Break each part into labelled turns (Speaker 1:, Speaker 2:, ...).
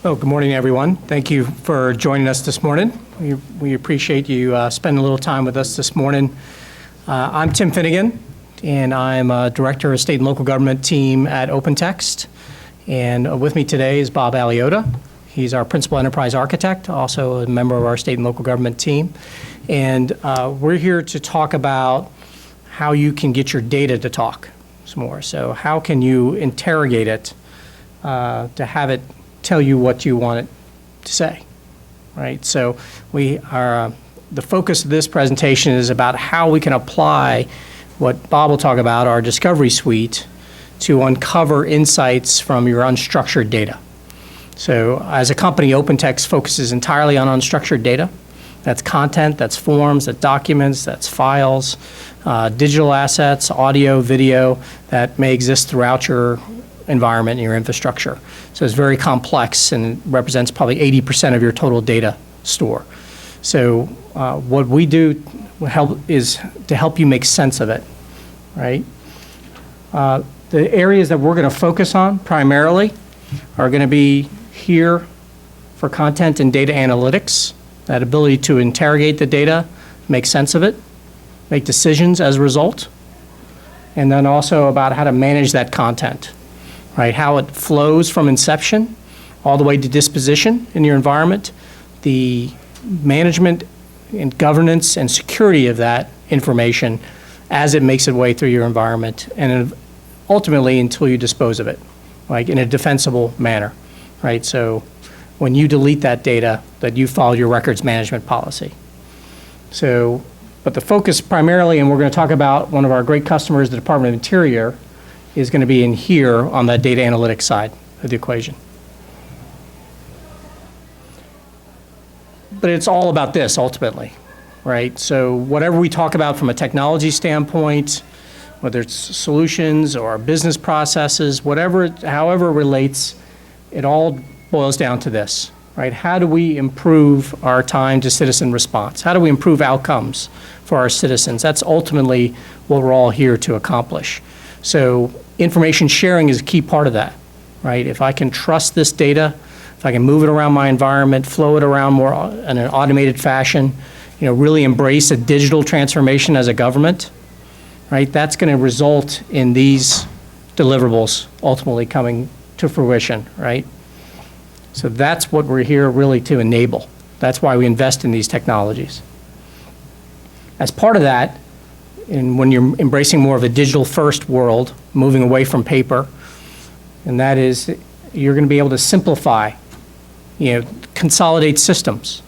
Speaker 1: Oh, good morning, everyone. Thank you for joining us this morning. We appreciate you spending a little time with us this morning. I'm Tim Finnegan, and I'm a Director of State and Local Government team at OpenText. And with me today is Bob Alioto. He's our Principal Enterprise Architect, also a member of our State and Local Government team. And we're here to talk about how you can get your data to talk some more. So how can you interrogate it to have it tell you what you want it to say, right? So we are, the focus of this presentation is about how we can apply what Bob will talk about, our Discovery Suite, to uncover insights from your unstructured data. So as a company, OpenText focuses entirely on unstructured data. That's content, that's forms, that's documents, that's files, digital assets, audio, video that may exist throughout your environment and your infrastructure. So it's very complex and represents probably 80% of your total data store. So what we do is to help you make sense of it, right? The areas that we're going to focus on primarily are going to be here for content and data analytics, that ability to interrogate the data, make sense of it, make decisions as a result, and then also about how to manage that content. Right, how it flows from inception all the way to disposition in your environment, the management and governance and security of that information as it makes its way through your environment, and ultimately until you dispose of it, like in a defensible manner, right? So when you delete that data, that you follow your records management policy. So, but the focus primarily, and we're going to talk about one of our great customers, the Department of Interior, is going to be in here on the data analytics side of the equation. But it's all about this ultimately, right? So whatever we talk about from a technology standpoint, whether it's solutions or business processes, however it relates, it all boils down to this, right? How do we improve our time to citizen response? How do we improve outcomes for our citizens? That's ultimately what we're all here to accomplish. So information sharing is a key part of that, right? If I can trust this data, if I can move it around my environment, flow it around more in an automated fashion, really embrace a digital transformation as a government, right? That's going to result in these deliverables ultimately coming to fruition, right? So that's what we're here really to enable. That's why we invest in these technologies. As part of that, and when you're embracing more of a digital-first world, moving away from paper, and that is you're going to be able to simplify, consolidate systems,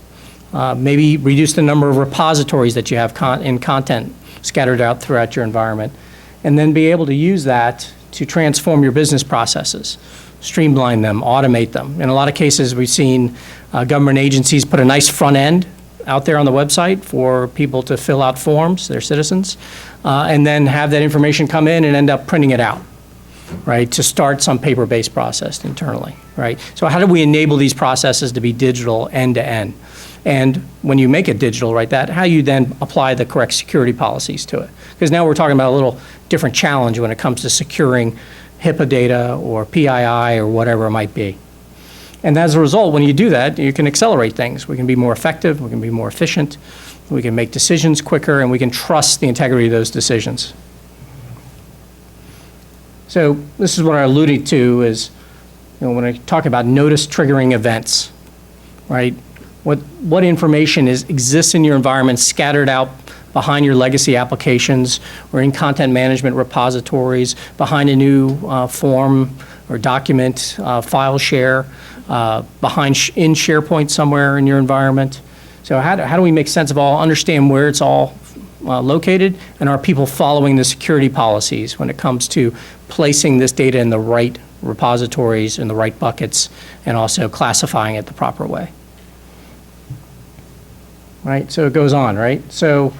Speaker 1: maybe reduce the number of repositories that you have in content scattered out throughout your environment, and then be able to use that to transform your business processes, streamline them, automate them. In a lot of cases, we've seen government agencies put a nice front end out there on the website for people to fill out forms, their citizens, and then have that information come in and end up printing it out, right, to start some paper-based process internally, right? So how do we enable these processes to be digital end-to-end? And when you make it digital, right, how you then apply the correct security policies to it. Because now we're talking about a little different challenge when it comes to securing HIPAA data or PII or whatever it might be. And as a result, when you do that, you can accelerate things. We can be more effective, we can be more efficient, we can make decisions quicker, and we can trust the integrity of those decisions. So this is what I alluded to is, when I talk about notice triggering events, right? What information exists in your environment scattered out behind your legacy applications or in content management repositories, behind a new form or document, file share, in SharePoint somewhere in your environment. So how do we make sense of all, understand where it's all located, and are people following the security policies when it comes to placing this data in the right repositories, in the right buckets, and also classifying it the proper way? Right, so it goes on, right? So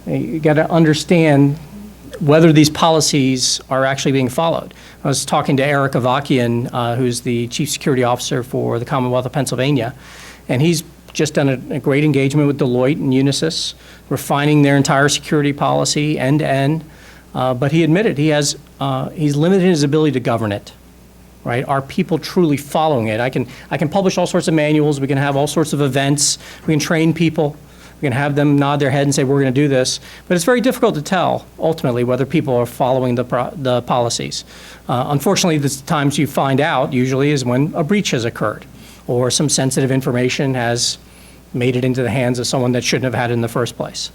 Speaker 1: you got to understand whether these policies are actually being followed. I was talking to Eric Avakian, who's the Chief Security Officer for the Commonwealth of Pennsylvania, and he's just done a great engagement with Deloitte and Unisys, refining their entire security policy end to end. But he admitted he's limited his ability to govern it, right? Are people truly following it? I can publish all sorts of manuals, we can have all sorts of events, we can train people, we can have them nod their head and say, we're going to do this, but it's very difficult to tell, ultimately, whether people are following the policies. Unfortunately, the times you find out usually is when a breach has occurred, or some sensitive information has made it into the hands of someone that shouldn't have had it in the first place,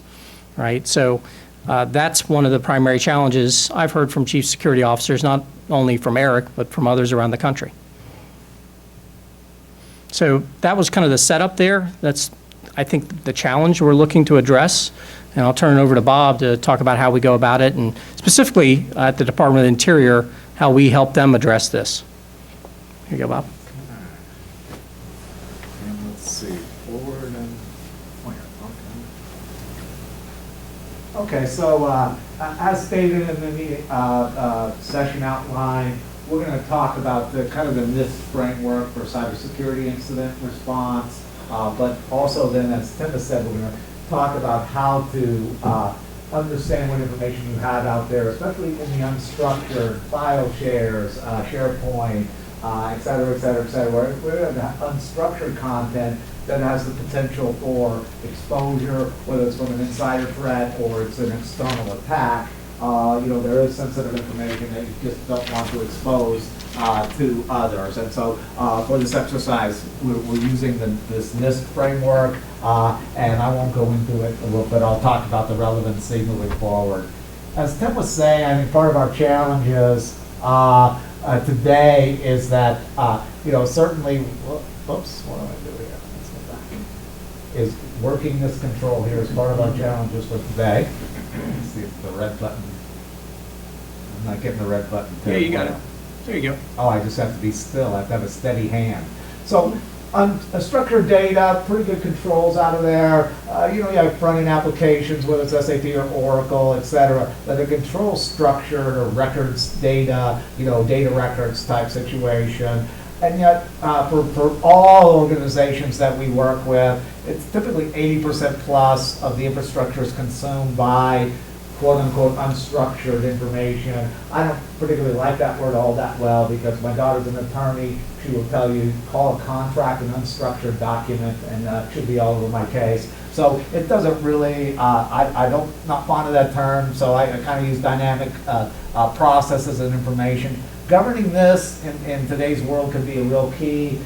Speaker 1: right? So that's one of the primary challenges I've heard from chief security officers, not only from Eric, but from others around the country. So that was kind of the setup there. That's, I think, the challenge we're looking to address. And I'll turn it over to Bob to talk about how we go about it, and specifically at the Department of the Interior, how we help them address this. Here you go, Bob.
Speaker 2: And let's see, forward and point. Okay, so as stated in the session outline, we're going to talk about the kind of the NIST framework for cybersecurity incident response, but also then, as Tim has said, we're going to talk about how to understand what information you have out there, especially in the unstructured file shares, SharePoint, et cetera, et cetera, et cetera. Where the unstructured content that has the potential for exposure, whether it's from an insider threat or it's an external attack. There is sensitive information that you just don't want to expose to others. And so for this exercise, we're using this NIST framework, and I won't go into it, but I'll talk about the relevancy moving forward. As Tim was saying, I think part of our challenges today is that, certainly, whoops, what do I do here? Let's go back. Is working this control here is part of our challenges for today. Let's see if the red button, I'm not getting the red button.
Speaker 1: Yeah, you got it. There you go.
Speaker 2: Oh, I just have to be still. I have to have a steady hand. So structured data, pretty good controls out of there. You have front-end applications, whether it's SAP or Oracle, et cetera, that are control structured or records data, data records type situation. And yet, for all organizations that we work with, it's typically 80% plus of the infrastructure is consumed by quote-unquote unstructured information. I don't particularly like that word all that well because my daughter's an attorney. She will tell you, call a contract an unstructured document, and it should be all over my case. So it doesn't really, I'm not fond of that term, so I kind of use dynamic processes and information. Governing this in today's world could be a real key,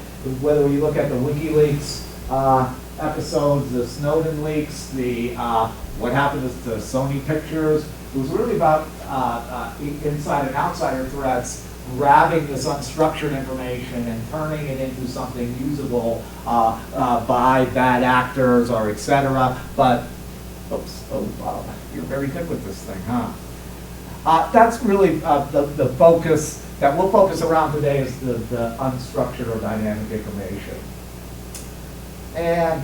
Speaker 2: whether you look at the WikiLeaks episodes, the Snowden leaks, the what happened to Sony Pictures. It was really about inside and outsider threats grabbing this unstructured information and turning it into something usable by bad actors or et cetera. But, oops, Bob, you're very good with this thing, huh? That's really the focus that we'll focus around today is the unstructured or dynamic information. And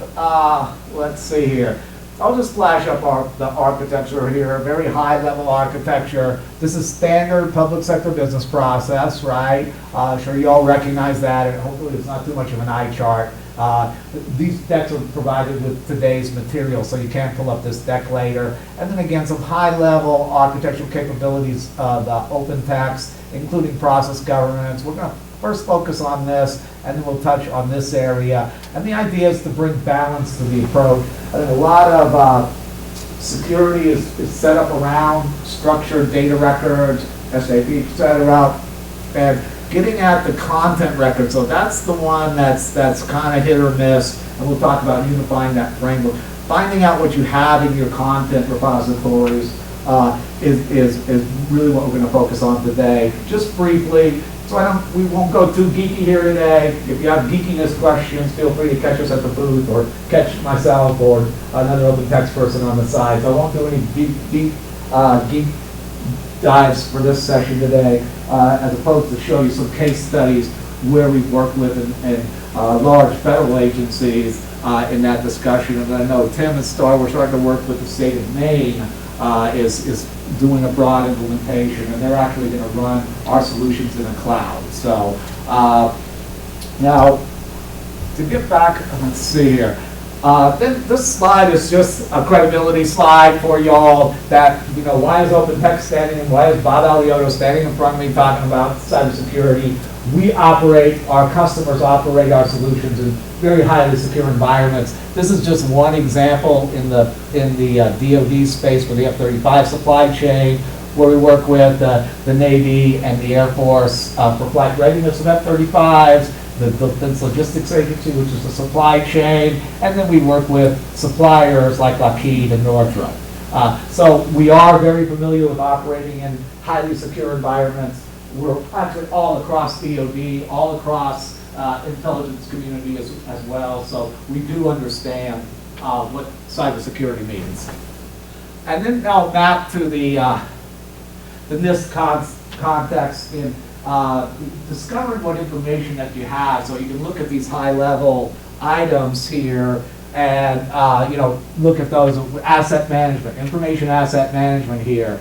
Speaker 2: let's see here. I'll just flash up the architecture here, very high level architecture. This is standard public sector business process, right? Sure you all recognize that, and hopefully it's not too much of an eye chart. These decks are provided with today's material, so you can pull up this deck later. And then again, some high level architectural capabilities of OpenText, including process governance. We're going to first focus on this, and then we'll touch on this area. And the idea is to bring balance to the approach. I think a lot of security is set up around structured data records, SAP, et cetera, and getting at the content record. So that's the one that's kind of hit or miss, and we'll talk about unifying that framework. Finding out what you have in your content repositories is really what we're going to focus on today. Just briefly, so we won't go too geeky here today. If you have geekiness questions, feel free to catch us at the booth or catch myself or another OpenText person on the side. So I won't do any deep geek dives for this session today, as opposed to show you some case studies where we've worked with and large federal agencies in that discussion. And I know Tim and Star, we're starting to work with the state of Maine, is doing a broad implementation, and they're actually going to run our solutions in a cloud. So now, to get back, let's see here. Then this slide is just a credibility slide for y'all that, why is OpenText standing and why is Bob Alioto standing in front of me talking about cybersecurity? We operate, our customers operate our solutions in very highly secure environments. This is just one example in the DoD space for the F-35 supply chain, where we work with the Navy and the Air Force for flight readiness of F-35s, the Defense Logistics Agency, which is the supply chain, and then we work with suppliers like Lockheed and Northrop. So we are very familiar with operating in highly secure environments. We're actually all across DoD, all across intelligence community as well, so we do understand what cybersecurity means. And then now back to the NIST context in discovering what information that you have. So you can look at these high-level items here and look at those. Asset management, information asset management here.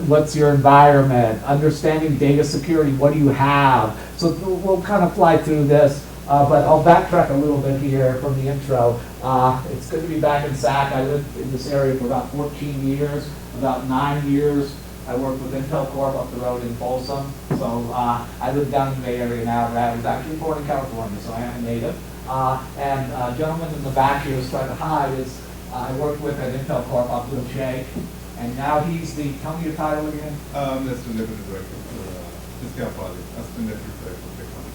Speaker 2: What's your environment? Understanding data security, what do you have? So we'll kind of fly through this, but I'll backtrack a little bit here from the intro. It's good to be back in SAC. I lived in this area for about 14 years, about 9 years. I worked with Intel Corp up the road in Folsom. So I live down in the Bay Area now. I was actually born in California, so I am a native. And a gentleman in the back here is trying to hide is I worked with at Intel Corp, Abdul Sheikh, and now he's the, tell me your title again.
Speaker 3: Assistant Deputy Director for Discount Project, Assistant Deputy Director for Technology.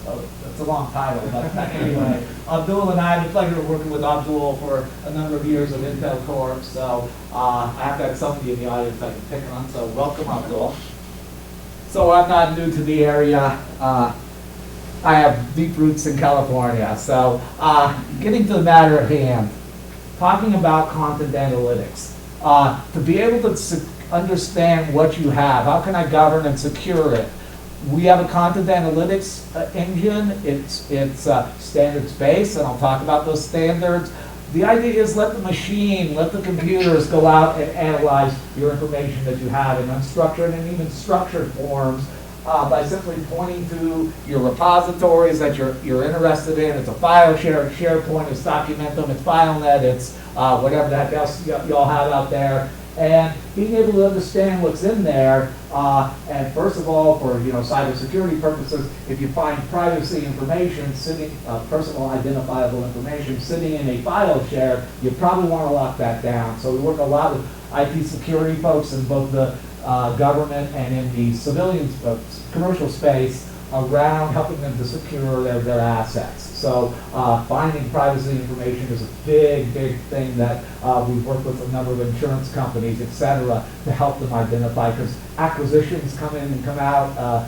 Speaker 2: Oh, that's a long title, but anyway. Abdul and I had the pleasure of working with Abdul for a number of years at Intel Corp, so I have got somebody in the audience I can pick on, so welcome Abdul. So I'm not new to the area. I have deep roots in California, so getting to the matter at hand, talking about content analytics. To be able to understand what you have, how can I govern and secure it? We have a content analytics engine. It's standards-based, and I'll talk about those standards. The idea is let the machine, let the computers go out and analyze your information that you have in unstructured and even structured forms by simply pointing to your repositories that you're interested in. It's a file share, SharePoint, it's Documentum, it's FileNet, it's whatever the heck else y'all have out there. And being able to understand what's in there, and first of all, for cybersecurity purposes, if you find privacy information sitting, personal identifiable information sitting in a file share, you probably want to lock that down. So we work a lot with IT security folks in both the government and in the civilian commercial space around helping them to secure their assets. So finding privacy information is a big thing that we've worked with a number of insurance companies, et cetera, to help them identify, because acquisitions come in and come out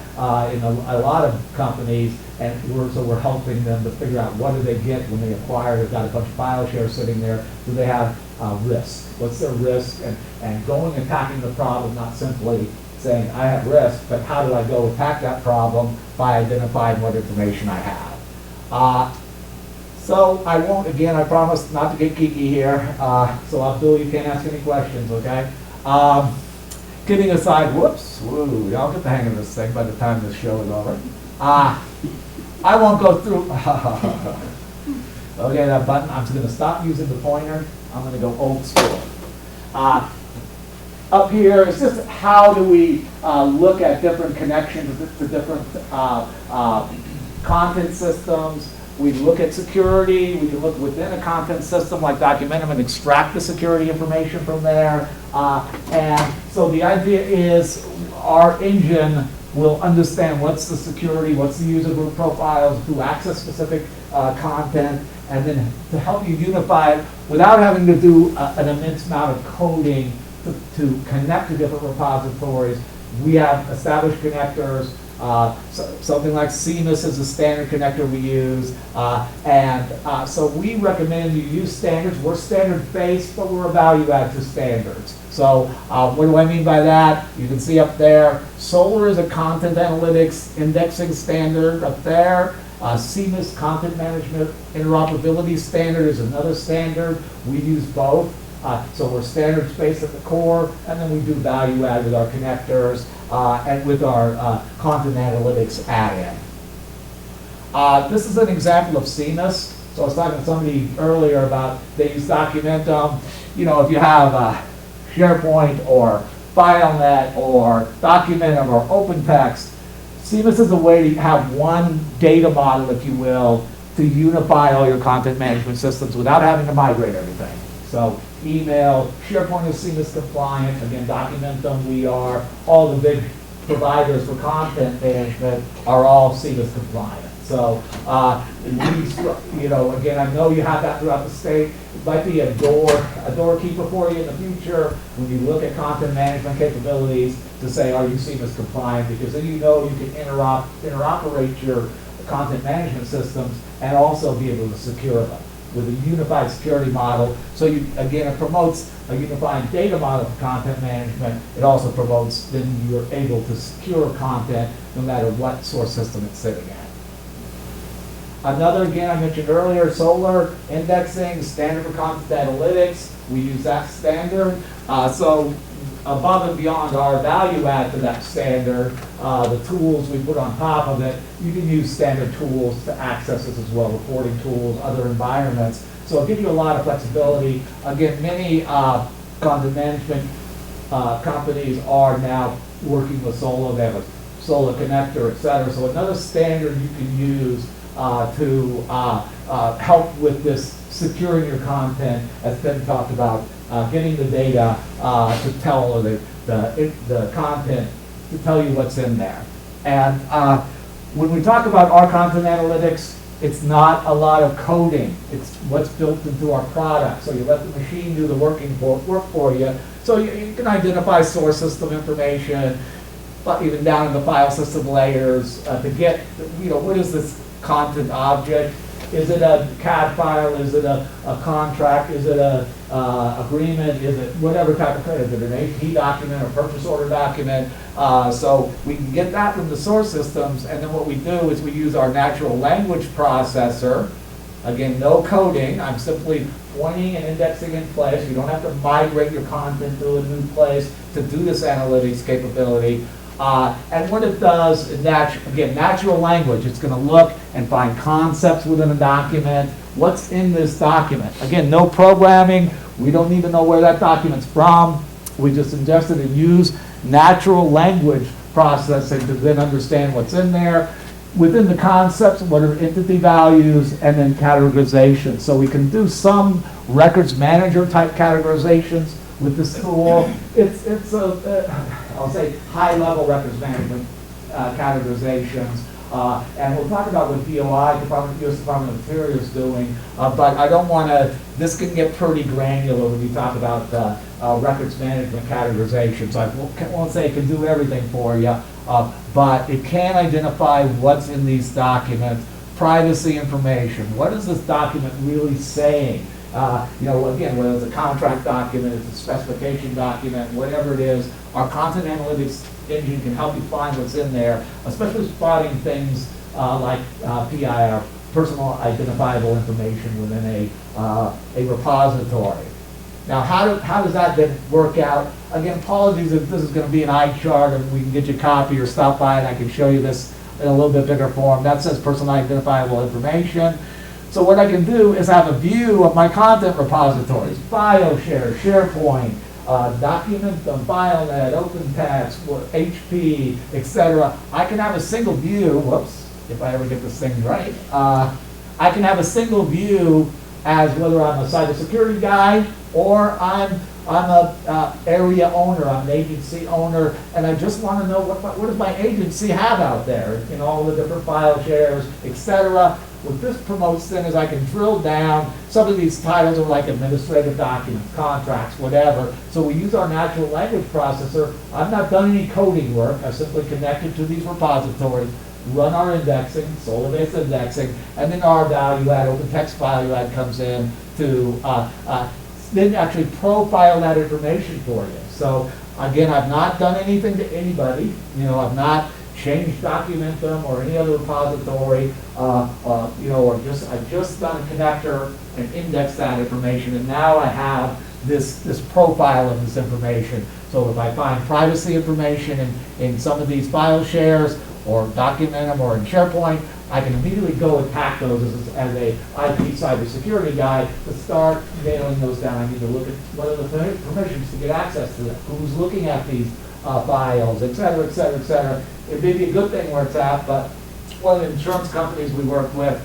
Speaker 2: in a lot of companies, and we're helping them to figure out what do they get when they acquire. They've got a bunch of file shares sitting there. Do they have risk? What's their risk? And going and attacking the problem, not simply saying I have risk, but how do I go attack that problem by identifying what information I have. So I won't, again, I promise not to get geeky here. So Abdul, you can't ask any questions, okay? Kidding aside, whoops, woo, y'all get the hang of this thing by the time this show is over. I won't go through, okay, that button, I'm just gonna stop using the pointer. I'm gonna go old school. Up here, it's just how do we look at different connections to different content systems. We look at security. We can look within a content system like Documentum and extract the security information from there. And so the idea is our engine will understand what's the security, what's the user group profiles, who access specific content, and then to help you unify it without having to do an immense amount of coding to connect to different repositories. We have established connectors. Something like CMIS is a standard connector we use. So we recommend you use standards. We're standard-based, but we're a value add to standards. So what do I mean by that? You can see up there, SOLR is a content analytics indexing standard up there. CMIS, content management interoperability standard, is another standard. We use both. So we're standards-based at the core, and then we do value add with our connectors and with our content analytics add-in. This is an example of CMIS. So I was talking to somebody earlier about they use Documentum. You know, if you have SharePoint or FileNet or Documentum or OpenText, CMIS is a way to have one data model, if you will, to unify all your content management systems without having to migrate everything. So email, SharePoint is CMIS compliant. Again, Documentum, we are. All the big providers for content management are all CMIS compliant. So, you know, again, I know you have that throughout the state. It might be a doorkeeper for you in the future when you look at content management capabilities to say, are you CMIS compliant? Because then you know you can interoperate your content management systems and also be able to secure them with a unified security model. So you, again, it promotes a unified data model for content management. It also promotes then you're able to secure content no matter what source system it's sitting at. Another, again, I mentioned earlier, SOLR indexing, standard for content analytics. We use that standard. So above and beyond our value add to that standard, the tools we put on top of it, you can use standard tools to access this as well, reporting tools, other environments. So it'll give you a lot of flexibility. Again, many content management companies are now working with SOLR. They have a SOLR connector, et cetera. So another standard you can use to help with this securing your content, as Ben talked about, getting the data to tell the content to tell you what's in there. And when we talk about our content analytics, it's not a lot of coding. It's what's built into our product. So you let the machine do the work for you. So you can identify source system information, but even down in the file system layers to get, you know, what is this content object? Is it a CAD file? Is it a contract? Is it a agreement? Is it whatever type of code? Is it an AP document or purchase order document? So we can get that from the source systems, and then what we do is we use our natural language processor. Again, no coding. I'm simply pointing and indexing in place. You don't have to migrate your content to a new place to do this analytics capability. And what it does, again, natural language, it's going to look and find concepts within a document. What's in this document? Again, no programming. We don't need to know where that document's from. We just ingest it and use natural language processing to then understand what's in there. Within the concepts, what are entity values, and then categorization. So we can do some records manager type categorizations with this tool. It's I'll say high-level records management categorizations. And we'll talk about what DOI, U.S. Department of Interior, is doing. But I don't want to, this can get pretty granular when you talk about records management categorization. So I won't say it can do everything for you, but it can identify what's in these documents, privacy information. What is this document really saying? You know, again, whether it's a contract document, it's a specification document, whatever it is, our content analytics engine can help you find what's in there, especially spotting things like PIR, personal identifiable information within a repository. Now, how does that then work out? Again, apologies if this is going to be an eye chart and we can get you a copy or stop by and I can show you this in a little bit bigger form. That says personal identifiable information. So what I can do is have a view of my content repositories, file share, SharePoint, Documentum, FileNet, OpenText, HP, etc. I can have a single view, whoops, if I ever get this thing right, I can have a single view as whether I'm a cybersecurity guy or I'm a area owner, I'm an agency owner, and I just want to know what does my agency have out there in all the different file shares, etc. What this promotes then is I can drill down. Some of these titles are like administrative documents, contracts, whatever. So we use our natural language processor. I've not done any coding work. I simply connected to these repositories, run our indexing, SOLR-based indexing, and then our value add, OpenText value add comes in to then actually profile that information for you. So again, I've not done anything to anybody. You know, I've not changed Documentum or any other repository, you know, or I've just done a connector and indexed that information, and now I have this profile of this information. So if I find privacy information in some of these file shares or Documentum or in SharePoint, I can immediately go attack those as a IT cybersecurity guy to start nailing those down. I need to look at what are the permissions to get access to them, who's looking at these files, et cetera, et cetera, et cetera. It may be a good thing where it's at, but one of the insurance companies we worked with,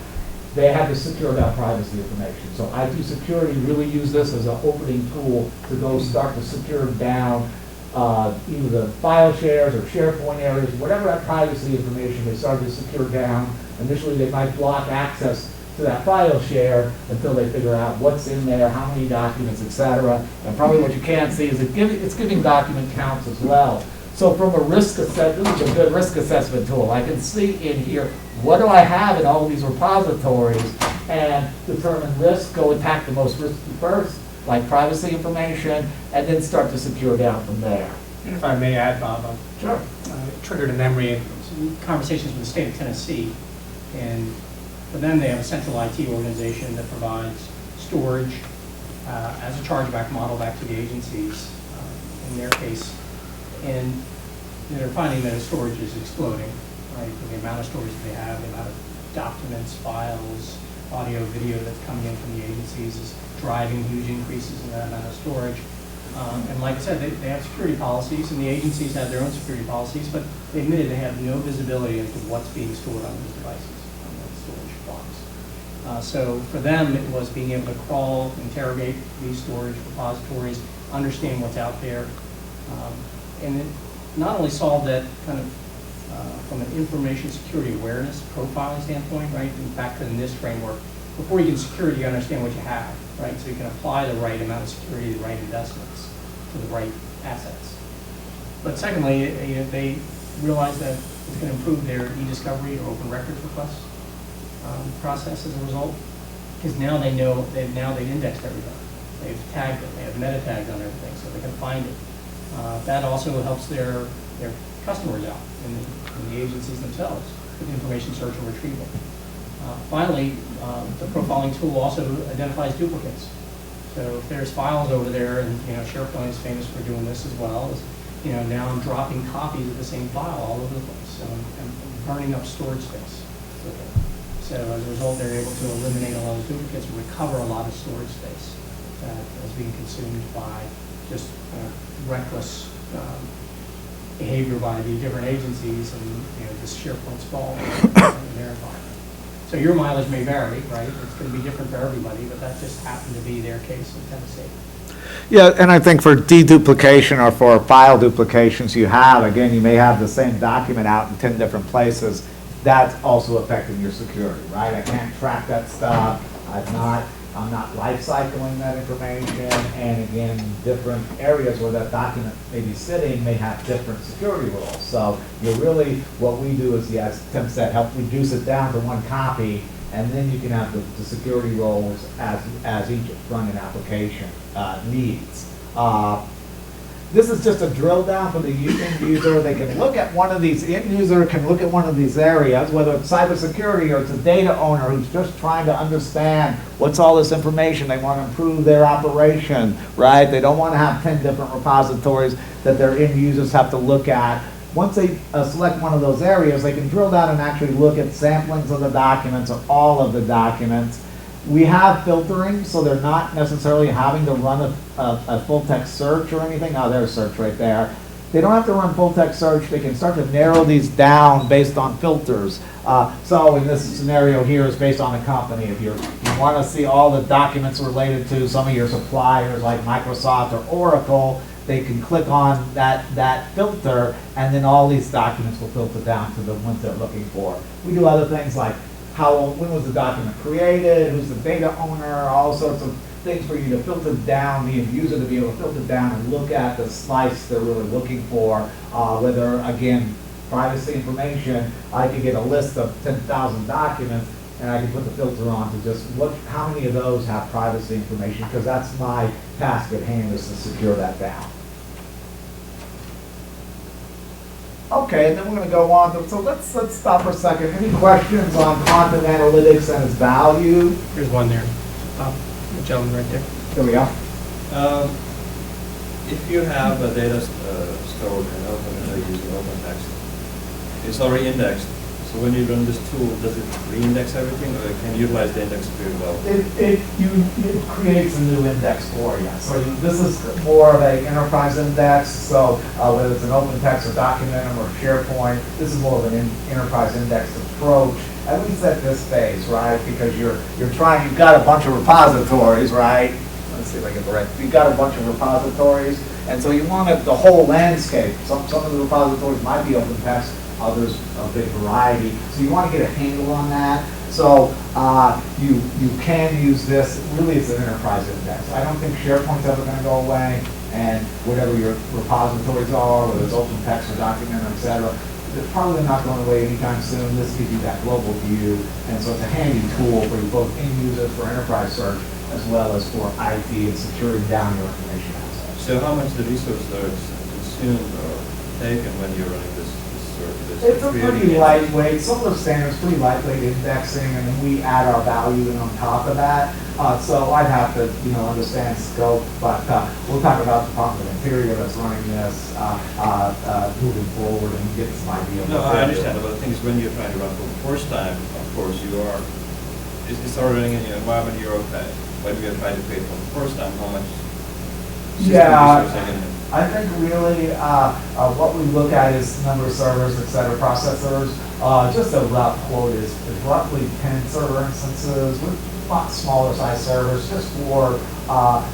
Speaker 2: they had to secure that privacy information. So IT security really used this as an opening tool to go start to secure down either the file shares or SharePoint areas, whatever that privacy information they started to secure down. Initially, they might block access to that file share until they figure out what's in there, how many documents, et cetera. And probably what you can't see is it's giving document counts as well. So from a risk assessment, this is a good risk assessment tool. I can see in here, what do I have in all of these repositories, and determine risk, go attack the most risky first, like privacy information, and then start to secure down from there.
Speaker 4: And if I may add, Bob,
Speaker 2: Sure.
Speaker 4: it triggered a memory of some conversations with the state of Tennessee. And for them, they have a central IT organization that provides storage as a chargeback model back to the agencies, in their case. And they're finding that storage is exploding, right? The amount of storage that they have, the amount of documents, files, audio, video that's coming in from the agencies is driving huge increases in that amount of storage. And like I said, they have security policies, and the agencies have their own security policies, but they admitted they have no visibility into what's being stored on these devices, on that storage blocks. So for them, it was being able to crawl, interrogate these storage repositories, understand what's out there, and it not only solved that kind of from an information security awareness profiling standpoint, right? In fact, in this framework, before you can secure it, you understand what you have, right? So you can apply the right amount of security, the right investments to the right assets. But secondly, they realized that it's going to improve their eDiscovery or open records request process as a result, because now they know they've indexed everything. They've tagged it. They have meta tags on everything, so they can find it. That also helps their customers out in the agencies themselves with information search and retrieval. Finally, the profiling tool also identifies duplicates. So if there's files over there, and SharePoint is famous for doing this as well, now I'm dropping copies of the same file all over the place, so I'm burning up storage space. So as a result, they're able to eliminate a lot of duplicates and recover a lot of storage space that is being consumed by just reckless behavior by the different agencies, and this SharePoint sprawl in their environment. So your mileage may vary, right? It's going to be different for everybody, but that just happened to be their case in Tennessee.
Speaker 2: Yeah, and I think for deduplication or for file duplications you may have the same document out in 10 different places. That's also affecting your security, right? I can't track that stuff. I'm not life cycling that information, and again, different areas where that document may be sitting may have different security rules. So what we do is, as Tim said, help reduce it down to one copy, and then you can have the security roles as each front-end application needs. This is just a drill down for the end user. They can look at one of these, the end user can look at one of these areas, whether it's cybersecurity or it's a data owner who's just trying to understand what's all this information. They want to improve their operation, right? They don't want to have 10 different repositories that their end users have to look at. Once they select one of those areas, they can drill down and actually look at samplings of the documents or all of the documents. We have filtering, so they're not necessarily having to run a full text search or anything. Oh, there's search right there. They don't have to run full text search. They can start to narrow these down based on filters. So in this scenario here is based on a company. If you want to see all the documents related to some of your suppliers like Microsoft or Oracle, they can click on that filter, and then all these documents will filter down to the ones they're looking for. We do other things like when was the document created, who's the data owner, all sorts of things for you to filter down, the end user to be able to filter down and look at the slice they're really looking for, whether, again, privacy information. I could get a list of 10,000 documents, and I can put the filter on to just how many of those have privacy information, because that's my task at hand, is to secure that down. Okay, and then we're going to go on to, so let's stop for a second. Any questions on content analytics and its value?
Speaker 4: There's one there. The gentleman right there.
Speaker 2: Here we go.
Speaker 5: If you have a data stored in using OpenText, it's already indexed, So when you run this tool, does it re-index everything, or can you utilize the index very well?
Speaker 2: It creates a new index for you. So this is more of an enterprise index. So whether it's an OpenText or Documentum or SharePoint, this is more of an enterprise index approach. At least at this phase, right? Because you've got a bunch of repositories, right? Let's see if I get the right. You've got a bunch of repositories, and so you want the whole landscape. Some of the repositories might be OpenText, others a big variety. So you want to get a handle on that. So you can use this. Really, it's an enterprise index. I don't think SharePoint's ever going to go away, and whatever your repositories are, whether it's OpenText or Documentum, et cetera, they're probably not going away anytime soon. This gives you that global view, and so it's a handy tool for you, both end users for enterprise search as well as for IT and securing down your information assets.
Speaker 5: So how much the resource loads consumed or taken when you're running this search?
Speaker 2: It's a pretty lightweight, SOLR standards, pretty lightweight indexing, and then we add our value in on top of that. So I'd have to, understand scope, but we'll talk about the Department of Interior that's running this moving forward and get some idea.
Speaker 5: No, I understand, but the thing is, when you're trying to run for the first time, of course, it's already running in your environment, you're okay. When you're trying to create for the first time, how much system resource are you going to?
Speaker 2: I think really what we look at is number of servers, et cetera, processors. Just a rough quote is roughly 10 server instances with much smaller size servers, just for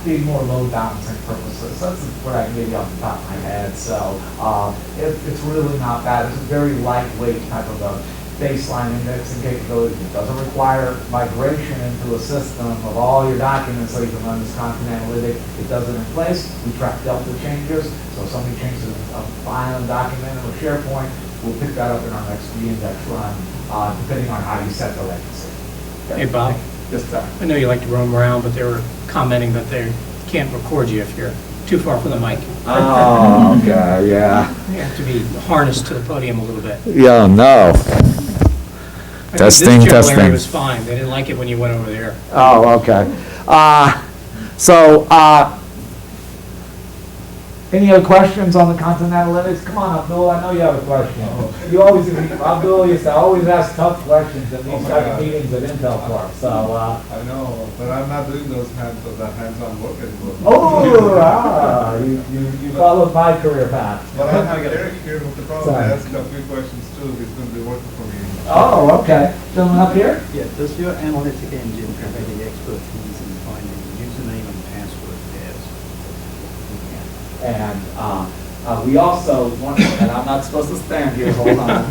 Speaker 2: being more load balancing purposes. That's what I can give you off the top of my head. So it's really not bad. It's a very lightweight type of a baseline indexing capability. It doesn't require migration into a system of all your documents so you can run this content analytic. It does it in place. We track delta changes. So if somebody changes a file in document or SharePoint, we'll pick that up in our next re-index run, depending on how you set the latency.
Speaker 1: Hey, Bob.
Speaker 2: Yes, sir.
Speaker 1: I know you like to roam around, but they were commenting that they can't record you if you're too far from the mic.
Speaker 2: Oh, okay, yeah.
Speaker 1: You have to be harnessed to the podium a little bit.
Speaker 6: Yeah, no.
Speaker 1: I think
Speaker 6: Testing,
Speaker 1: this general
Speaker 6: testing.
Speaker 1: area was fine. They didn't like it when you went over there.
Speaker 2: Oh, okay. Any other questions on the content analytics? Come on, Abdul, I know you have a question. You always, Abdul used to always ask tough questions at these type of meetings at Intel Corp, so.
Speaker 3: I know, but I'm not doing that hands-on work anymore.
Speaker 2: You followed my career path.
Speaker 3: But I have Eric here who could probably
Speaker 2: Sorry.
Speaker 3: ask a few questions too. He's going to be working for me.
Speaker 2: Oh, okay. Gentleman up here?
Speaker 7: Yeah, does your analytic engine have any expertise in finding username and password pairs?
Speaker 2: And we also, and I'm not supposed to stand here, hold on.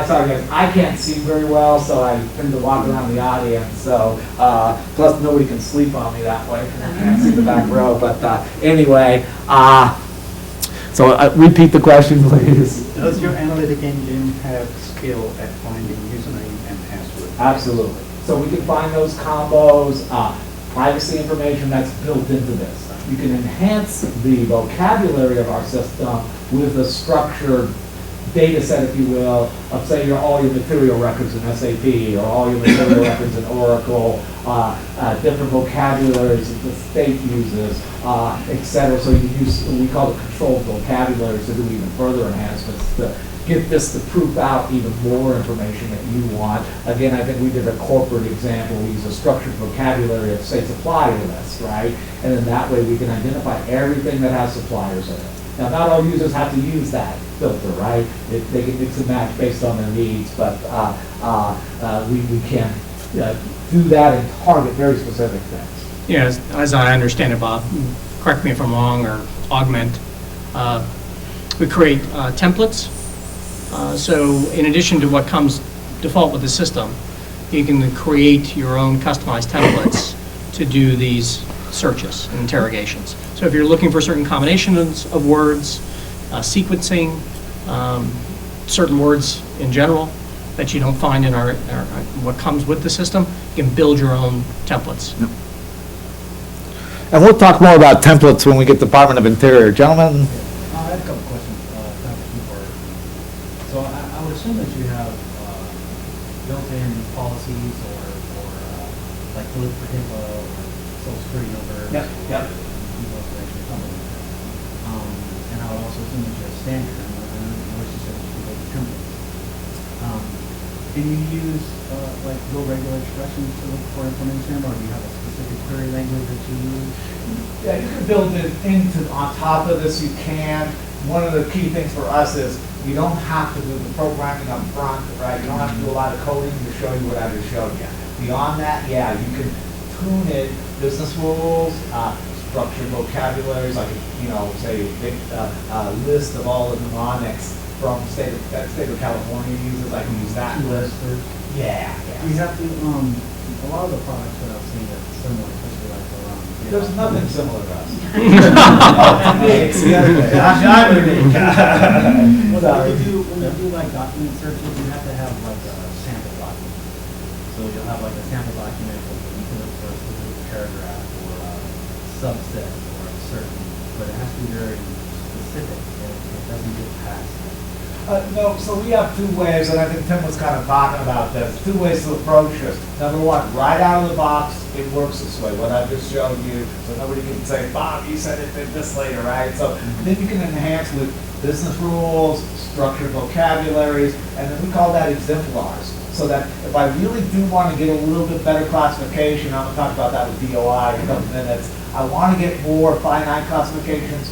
Speaker 2: Sorry guys, I can't see very well, so I tend to walk around the audience, so, plus nobody can sleep on me that way, because I can't see the back row, but anyway, so repeat the question, please.
Speaker 7: Does your analytic engine have skill at finding username and password?
Speaker 2: Absolutely. So we can find those combos, privacy information that's built into this. You can enhance the vocabulary of our system with a structured data set, if you will, of say all your material records in SAP or all your material records in Oracle, different vocabularies that the state uses, et cetera. So you use what we call the controlled vocabularies to do even further enhancements to get this to proof out even more information that you want. Again, I think we did a corporate example. We use a structured vocabulary of, say, supplier list, right? And then that way we can identify everything that has suppliers in it. Now, not all users have to use that filter, right? They can mix and match based on their needs, but we can do that and target very specific things.
Speaker 1: Yeah, as I understand it, Bob, correct me if I'm wrong, or augment, we create templates. So in addition to what comes default with the system, you can create your own customized templates to do these searches and interrogations. So if you're looking for certain combinations of words, sequencing, certain words in general that you don't find in our what comes with the system, you can build your own templates.
Speaker 6: And we'll talk more about templates when we get Department of Interior. Gentlemen?
Speaker 8: I have a couple questions. So I would assume that you have built-in policies or like for example, Social Security number.
Speaker 2: Yep.
Speaker 8: And I would also assume that you have standard, which is templates. Can you use, like, real regular expressions to look for information, or do you have a specific query language that you use?
Speaker 2: Yeah, you can build it into, on top of this, you can. One of the key things for us is you don't have to do the programming up front, right? You don't have to do a lot of coding to show you what I just showed you. Beyond that, yeah, you can tune it, business rules, structured vocabularies, like, you know, say, a list of all the mnemonics from that state of California uses, I can use that list. Yeah,
Speaker 8: Do you
Speaker 2: yeah.
Speaker 8: have to, a lot of the products that I've seen that's similar, especially like around.
Speaker 2: There's nothing similar to us.
Speaker 8: When you do like document searches, you have to have like a sample document. So you'll have like a sample document that you can look for a specific paragraph or a subset or a certain, but it has to be very specific and it doesn't get past that.
Speaker 2: No, so we have two ways, and I think Tim was kind of talking about this, two ways to approach this. Number one, right out of the box, it works this way, what I just showed you, so nobody can say, Bob, you said it did this later, right? So then you can enhance with business rules, structured vocabularies, and then we call that exemplars. So that if I really do want to get a little bit better classification, I'm going to talk about that with DOI in a couple minutes, I want to get more finite classifications.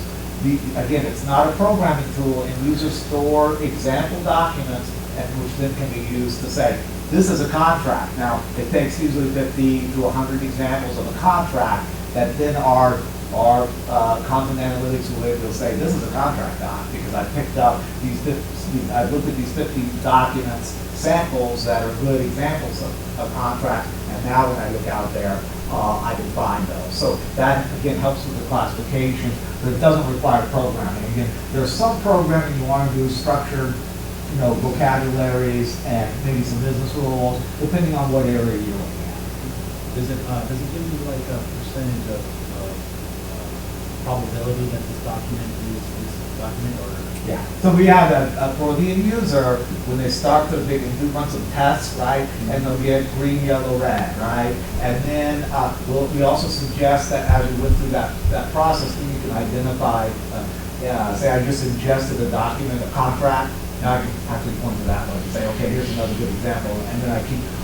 Speaker 2: Again, it's not a programming tool, and users store example documents, and which then can be used to say, this is a contract. Now, it takes usually 50 to 100 examples of a contract that then our content analytics will be able to say, this is a contract doc, because I picked up I looked at these 50 documents, samples that are good examples of contracts, and now when I look out there, I can find those. So that, again, helps with the classification, but it doesn't require programming. Again, there's some programming you want to do, structured, you know, vocabularies and maybe some business rules, depending on what area you're looking at.
Speaker 8: Does it give you like a percentage of probability that this document is this document, or?
Speaker 2: Yeah, so we have for the end user, when they start to, they can run some tests, right? And they'll get green, yellow, red, right? And then we also suggest that as you went through that process, then you can identify, say I just ingested a document, a contract, now I can actually point to that one and say, okay, here's another good example, and then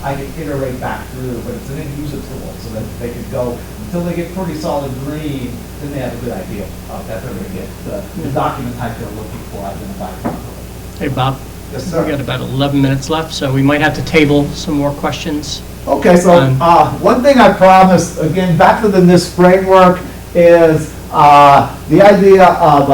Speaker 2: I can iterate back through, but it's an end user tool, so that they can go until they get pretty solid green, then they have a good idea of that they're going to get the document type they're looking for identified properly.
Speaker 1: Hey, Bob.
Speaker 2: Yes, sir.
Speaker 1: We got about 11 minutes left, so we might have to table some more questions.
Speaker 2: Okay, so one thing I promised, again, back to the NIST framework, is the idea of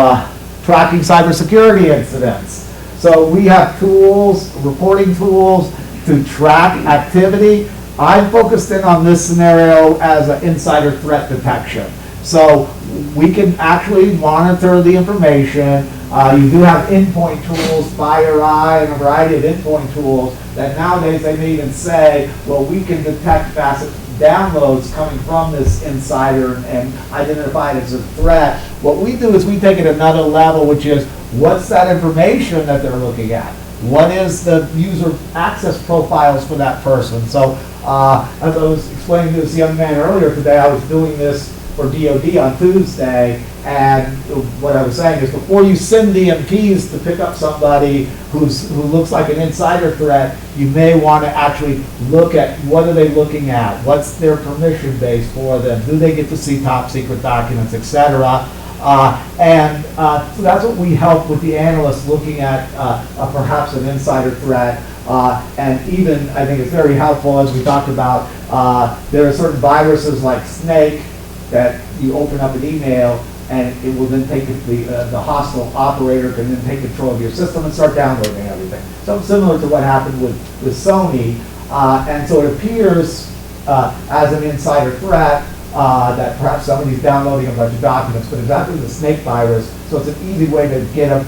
Speaker 2: tracking cybersecurity incidents. So we have tools, reporting tools to track activity. I focused in on this scenario as an insider threat detection. So we can actually monitor the information. You do have endpoint tools, FireEye, and a variety of endpoint tools that nowadays they may even say, well, we can detect facet downloads coming from this insider and identify it as a threat. What we do is we take it another level, which is what's that information that they're looking at? What is the user access profiles for that person? So as I was explaining to this young man earlier today, I was doing this for DOD on Tuesday, and what I was saying is before you send DMPs to pick up somebody who looks like an insider threat, you may want to actually look at what are they looking at, what's their permission base for them, do they get to see top secret documents, etc. So that's what we help with the analysts looking at perhaps an insider threat. And even, I think it's very helpful, as we talked about, there are certain viruses like Snake that you open up an email and it will then take the hostile operator can then take control of your system and start downloading everything. Something similar to what happened with Sony. And so it appears as an insider threat that perhaps somebody's downloading a bunch of documents, but it's actually the Snake virus. So it's an easy way to get a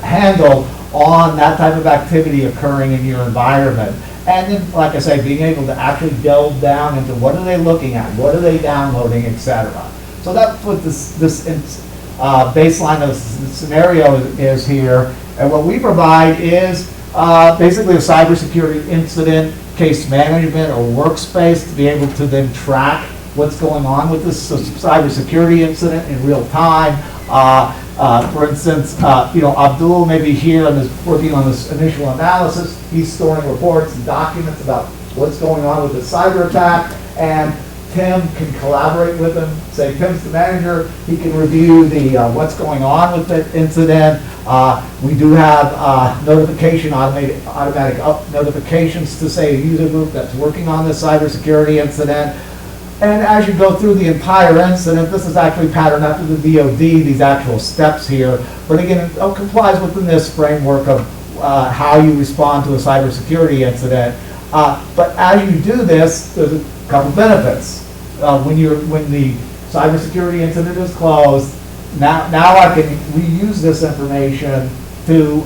Speaker 2: handle on that type of activity occurring in your environment. And then, like I say, being able to actually delve down into what are they looking at, what are they downloading, etc. So that's what this baseline of the scenario is here. And what we provide is basically a cybersecurity incident, case management, or workspace to be able to then track what's going on with this cybersecurity incident in real time. For instance, Abdul may be here and is working on this initial analysis. He's storing reports and documents about what's going on with the cyber attack, and Tim can collaborate with him. Say Tim's the manager, he can review the what's going on with the incident. We do have automatic notifications to say a user group that's working on this cybersecurity incident. And as you go through the entire incident, this is actually patterned after the DoD, these actual steps here. But again, it complies within this framework of how you respond to a cybersecurity incident. But as you do this, there's a couple benefits. When the cybersecurity incident is closed, now I can reuse this information to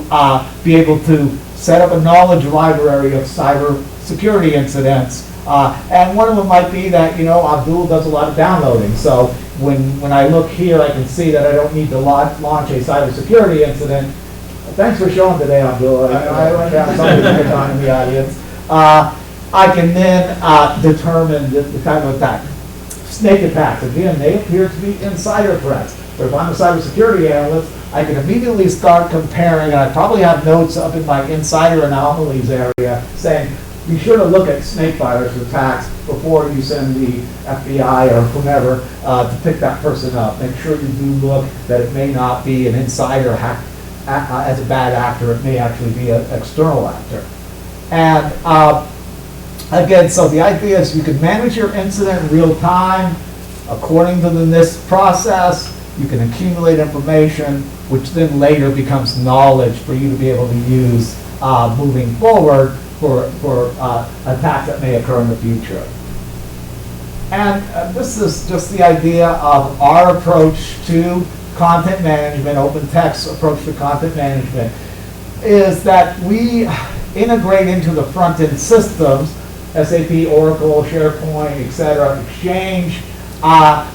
Speaker 2: be able to set up a knowledge library of cybersecurity incidents. And one of them might be that, Abdul does a lot of downloading. So when I look here, I can see that I don't need to launch a cybersecurity incident. Thanks for showing today, Abdul. I went down somebody to pick on in the audience. I can then determine the type of attack. Snake attacks, again, they appear to be insider threats. But if I'm a cybersecurity analyst, I can immediately start comparing, and I probably have notes up in my insider anomalies area saying, be sure to look at snake virus attacks before you send the FBI or whomever to pick that person up. Make sure you do look that it may not be an insider hack as a bad actor. It may actually be an external actor. And again, so the idea is you can manage your incident in real time according to the NIST process. You can accumulate information, which then later becomes knowledge for you to be able to use moving forward for attacks that may occur in the future. And this is just the idea of our approach to content management, OpenText approach to content management, is that we integrate into the front-end systems, SAP, Oracle, SharePoint, etc., Exchange,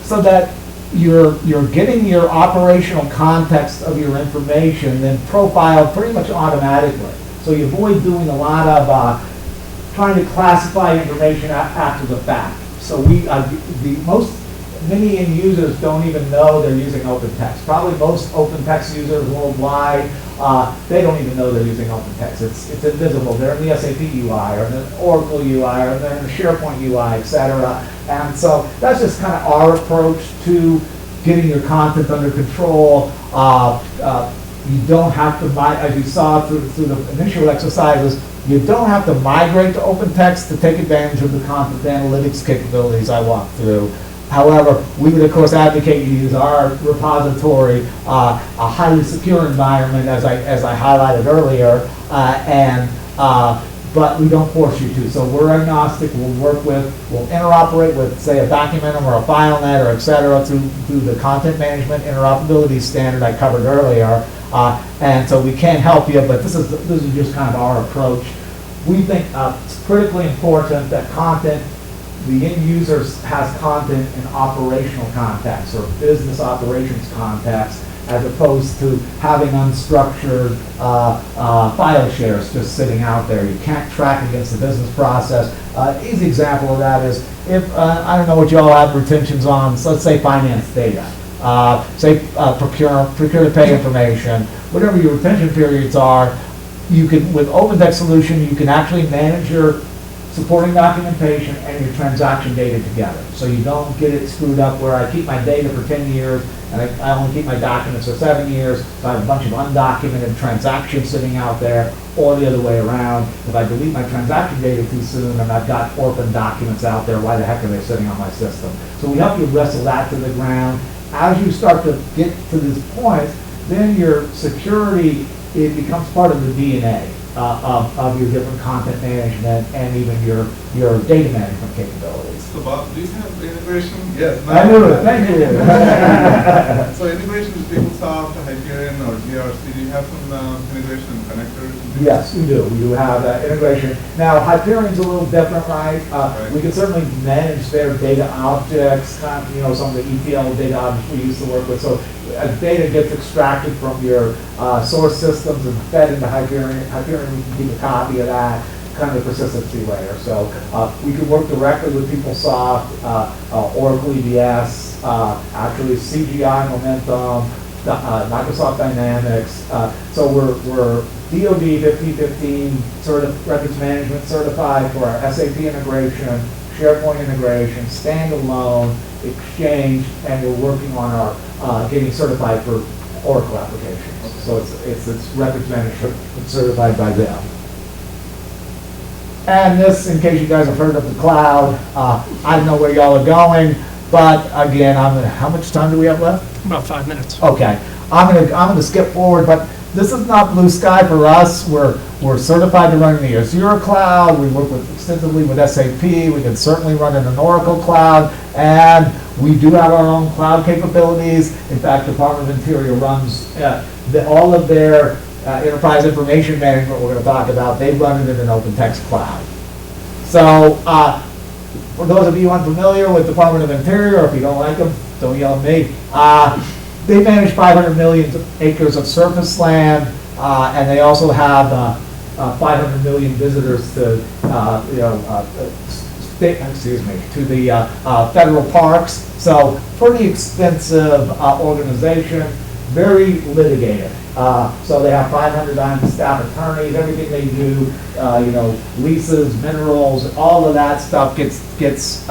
Speaker 2: so that you're getting your operational context of your information then profiled pretty much automatically. So you avoid doing a lot of trying to classify information after the fact. So many end users don't even know they're using OpenText. Probably most OpenText users worldwide, they don't even know they're using OpenText. It's invisible. They're in the SAP UI or the Oracle UI or they're in the SharePoint UI, etc. And so that's just kind of our approach to getting your content under control. You don't have to, as you saw through the initial exercises, you don't have to migrate to OpenText to take advantage of the content analytics capabilities I walked through. However, we would of course advocate you use our repository, a highly secure environment, as I highlighted earlier, but we don't force you to. So we're agnostic. We'll interoperate with, say, a Documentum or a FileNet or et cetera through the content management interoperability standard I covered earlier. And so we can help you, but this is just kind of our approach. We think it's critically important that the end user has content in operational context or business operations context, as opposed to having unstructured file shares just sitting out there. You can't track against the business process. Easy example of that is if, I don't know what y'all have retentions on, so let's say finance data. Say procure to pay information, whatever your retention periods are, you can, with OpenText solution, you can actually manage your supporting documentation and your transaction data together. So you don't get it screwed up where I keep my data for 10 years and I only keep my documents for 7 years, so I have a bunch of undocumented transactions sitting out there, or the other way around. If I delete my transaction data too soon and I've got orphan documents out there, why the heck are they sitting on my system? So we help you wrestle that to the ground. As you start to get to this point, then your security, it becomes part of the DNA of your different content management and even your data management capabilities.
Speaker 3: So Bob, do you have integration? Yes.
Speaker 2: I knew it, thank you.
Speaker 3: So integration with PeopleSoft, Hyperion, or GRC, do you have some integration and connectors?
Speaker 2: Yes, we do. We do have integration. Now, Hyperion's a little different, right?
Speaker 3: Right.
Speaker 2: We can certainly manage their data objects, some of the ETL data objects we used to work with. So as data gets extracted from your source systems and fed into Hyperion, we can keep a copy of that, kind of persistency layer. So we can work directly with PeopleSoft, Oracle EBS, actually CGI, Momentum, Microsoft Dynamics. So we're DoD 1515 records management certified for our SAP integration, SharePoint integration, standalone, Exchange, and we're working on our getting certified for Oracle applications. So it's records management certified by them. And this, in case you guys have heard of the cloud, I don't know where y'all are going, but again, how much time do we have left?
Speaker 1: About 5 minutes.
Speaker 2: Okay, I'm gonna skip forward, but this is not blue sky for us. We're certified to run in the Azure cloud. We work extensively with SAP. We can certainly run in an Oracle cloud, and we do have our own cloud capabilities. In fact, Department of Interior runs all of their enterprise information management we're going to talk about. They run it in an OpenText cloud. So for those of you unfamiliar with Department of Interior, or if you don't like them, don't yell at me. They manage 500 million acres of surface land, and they also have 500 million visitors to, to the federal parks. So pretty extensive organization, very litigated. So they have 500 staff attorneys. Everything they do, leases, minerals, all of that stuff gets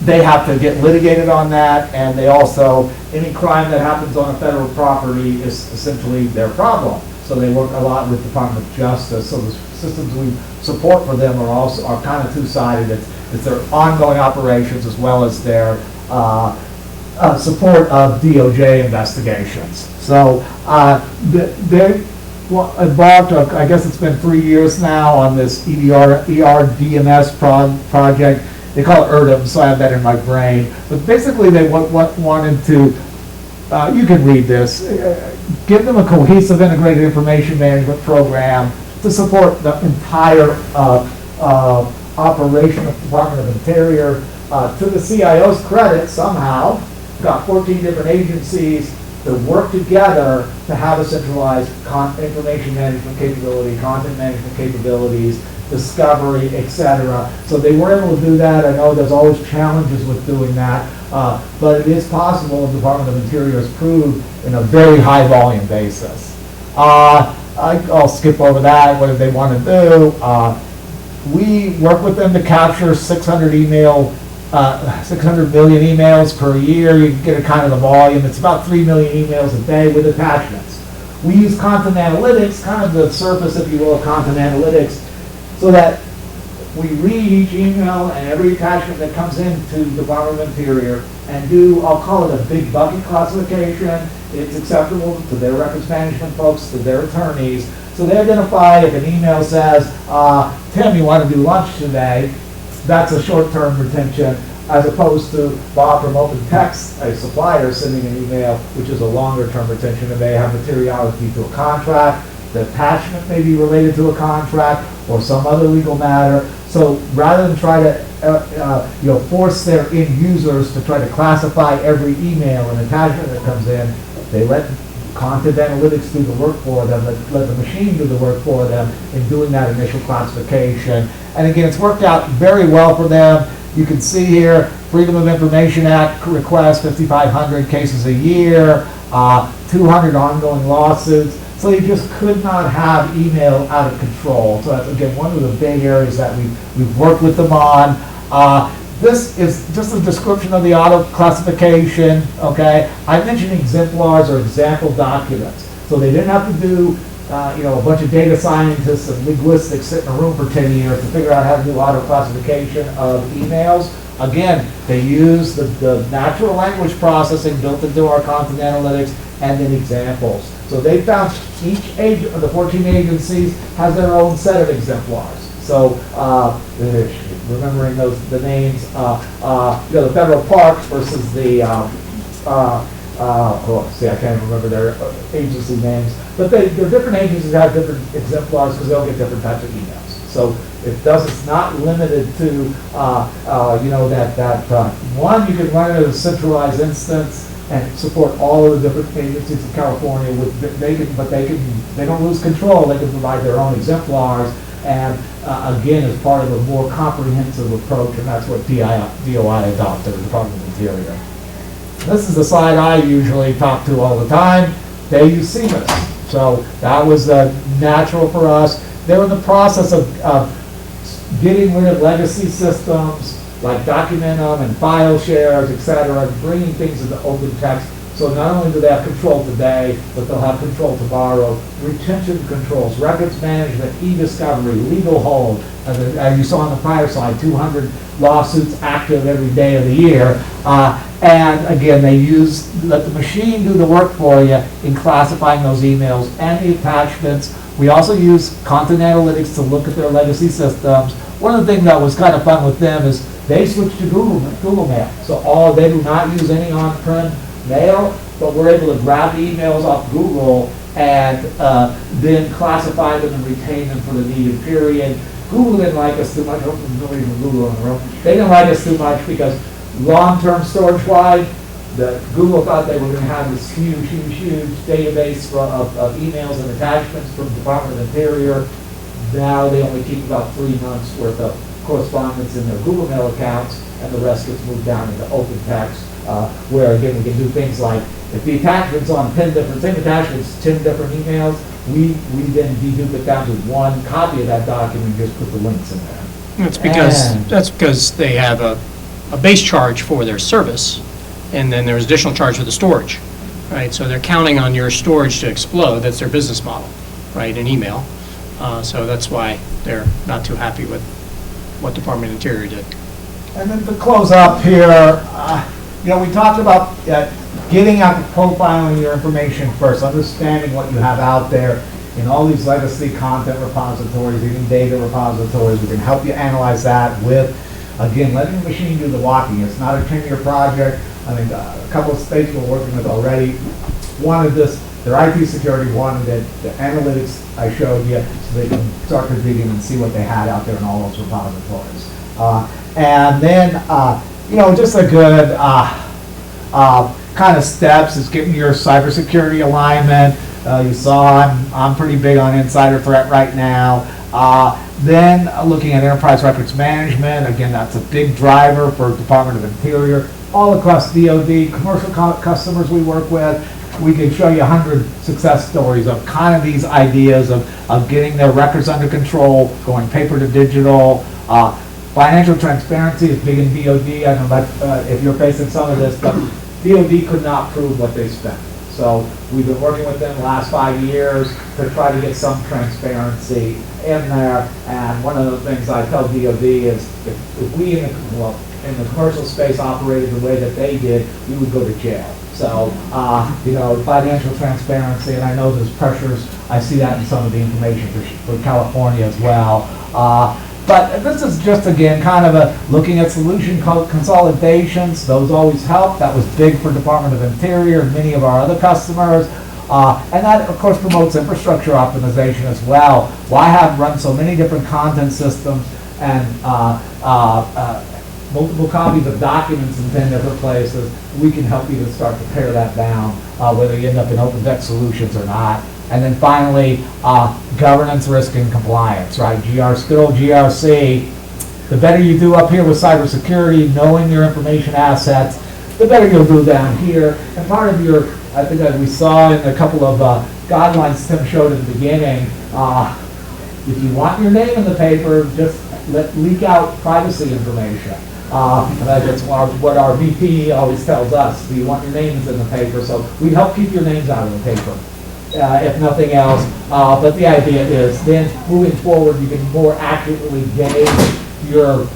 Speaker 2: they have to get litigated on that, and they also, any crime that happens on a federal property is essentially their problem. So they work a lot with the Department of Justice. So the systems we support for them are kind of two-sided. It's their ongoing operations as well as their support of DOJ investigations. So they embarked, I guess it's been 3 years now, on this eERDMS project. They call it eERDMS, so I have that in my brain. But basically they wanted to, you can read this, give them a cohesive integrated information management program to support the entire operation of the Department of Interior. To the CIO's credit, somehow, got 14 different agencies that work together to have a centralized information management capability, content management capabilities, discovery, etc. So they were able to do that. I know there's always challenges with doing that, but it is possible. The Department of Interior has proved in a very high volume basis. I'll skip over that, what they want to do. We work with them to capture 600 million emails per year. You can get a kind of the volume. It's about 3 million emails a day with attachments. We use content analytics, kind of the surface, if you will, of content analytics, so that we read each email and every attachment that comes into the Department of Interior and do, I'll call it a big bucket classification. It's acceptable to their records management folks, to their attorneys. So they identify if an email says, Tim, you want to do lunch today, that's a short-term retention, as opposed to Bob from OpenText, a supplier, sending an email, which is a longer-term retention, and they have materiality to a contract. The attachment may be related to a contract or some other legal matter. So rather than try to force their end users to try to classify every email and attachment that comes in, they let content analytics do the work for them, let the machine do the work for them in doing that initial classification. And again, it's worked out very well for them. You can see here, Freedom of Information Act requests, 5,500 cases a year, 200 ongoing lawsuits. So you just could not have email out of control. So that's, again, one of the big areas that we've worked with them on. This is just a description of the auto classification, okay? I mentioned exemplars or example documents. So they didn't have to do, a bunch of data scientists and linguistics sit in a room for 10 years to figure out how to do auto classification of emails. Again, they use the natural language processing built into our content analytics and then examples. So they found each of the 14 agencies has their own set of exemplars. So remembering the names, the federal parks versus the, I can't remember their agency names. But they're different agencies that have different exemplars because they'll get different types of emails. So it's not limited to, one, you can run it as a centralized instance and support all of the different agencies in California. They don't lose control. They can provide their own exemplars, and again, as part of a more comprehensive approach, and that's what DOI adopted, the Department of Interior. This is the slide I usually talk to all the time. They use CMIS. So that was natural for us. They're in the process of getting rid of legacy systems like Documentum and file shares, et cetera, and bringing things into OpenText. So not only do they have control today, but they'll have control tomorrow. Retention controls, records management, eDiscovery, legal hold. As you saw on the prior slide, 200 lawsuits active every day of the year. And again, let the machine do the work for you in classifying those emails and the attachments. We also use Content Analytics to look at their legacy systems. One of the things that was kind of fun with them is they switched to Google Mail. So they do not use any on-prem mail, but we're able to grab the emails off Google and then classify them and retain them for the needed period. Google didn't like us too much. I hope there's nobody from Google in the room. They didn't like us too much because long-term storage-wide, Google thought they were going to have this huge database of emails and attachments from the Department of Interior. Now they only keep about 3 months worth of correspondence in their Google Mail accounts, and the rest gets moved down into OpenText, where again we can do things like if the attachment's on 10 different, same attachments, 10 different emails, we then dedupe it down to one copy of that document and just put the links in there.
Speaker 1: That's because they have a base charge for their service, and then there's additional charge for the storage, right? So they're counting on your storage to explode. That's their business model, right, in email. So that's why they're not too happy with what Department of Interior did.
Speaker 2: And then to close up here, we talked about getting out the profiling your information first, understanding what you have out there in all these legacy content repositories, even data repositories. We can help you analyze that with, again, letting the machine do the walking. It's not a 10-year project. I think a couple of states we're working with already wanted this. Their IT security wanted it. The analytics I showed you, so they can start to dig in and see what they had out there in all those repositories. And then, just a good kind of steps is getting your cybersecurity alignment. You saw I'm pretty big on insider threat right now. Then looking at enterprise records management, again, that's a big driver for Department of Interior. All across DoD, commercial customers we work with, we can show you 100 success stories of kind of these ideas of getting their records under control, going paper to digital. Financial transparency is big in DoD. I don't know if you're facing some of this, but DoD could not prove what they spent. So we've been working with them the last 5 years to try to get some transparency in there. And one of the things I tell DoD is if we in the commercial space operated the way that they did, we would go to jail. So, financial transparency, and I know there's pressures. I see that in some of the information for California as well. But this is just, again, kind of looking at solution consolidations. Those always help. That was big for Department of Interior and many of our other customers. And that, of course, promotes infrastructure optimization as well. Why have run so many different content systems and multiple copies of documents in 10 different places? We can help you to start to pare that down, whether you end up in OpenText solutions or not. And then finally, governance, risk, and compliance, right? good old GRC. The better you do up here with cybersecurity, knowing your information assets, the better you'll do down here. And part of your, I think as we saw in a couple of guidelines Tim showed at the beginning, if you want your name in the paper, just leak out privacy information. And that's what our VP always tells us. Do you want your names in the paper? So we help keep your names out of the paper, if nothing else. But the idea is then moving forward, you can more accurately gauge your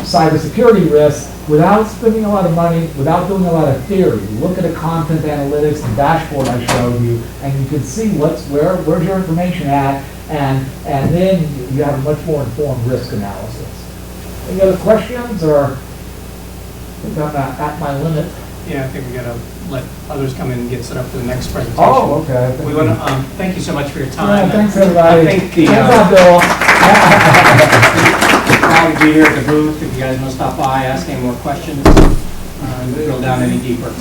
Speaker 2: cybersecurity risk without spending a lot of money, without doing a lot of theory. Look at a content analytics and dashboard I showed you, and you can see where's your information at, and then you have a much more informed risk analysis. Any other questions, or I think I'm at my limit?
Speaker 1: Yeah, I think we got to let others come in and get set up for the next presentation.
Speaker 2: Oh, okay.
Speaker 1: We want to thank you so much for your time.
Speaker 2: Yeah, thanks, everybody.
Speaker 1: I think the
Speaker 2: Thanks, Bill.
Speaker 4: Happy to be here at the booth. If you guys want to stop by, ask any more questions, drill down any deeper.